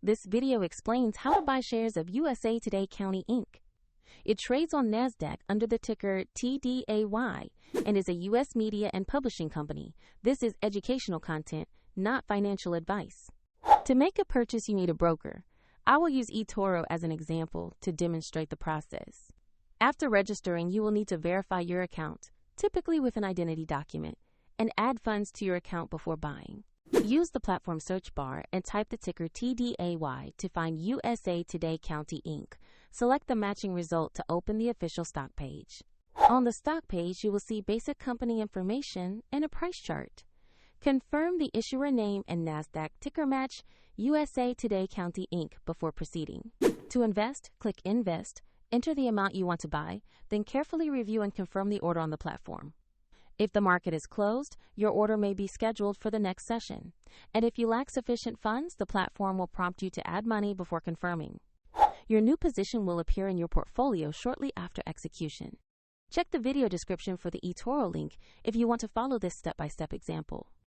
This video explains how to buy shares of USA Today County Inc. It trades on NASDAQ under the ticker TDAY and is a U.S. media and publishing company. This is educational content, not financial advice. To make a purchase, you need a broker. I will use eToro as an example to demonstrate the process. After registering, you will need to verify your account, typically with an identity document, and add funds to your account before buying. Use the platform search bar and type the ticker TDAY to find USA Today County Inc. Select the matching result to open the official stock page. On the stock page, you will see basic company information and a price chart. Confirm the issuer name and NASDAQ ticker match USA Today County Inc. before proceeding. To invest, click Invest, enter the amount you want to buy, then carefully review and confirm the order on the platform. If the market is closed, your order may be scheduled for the next session. And if you lack sufficient funds, the platform will prompt you to add money before confirming. Your new position will appear in your portfolio shortly after execution. Check the video description for the eToro link if you want to follow this step-by-step example.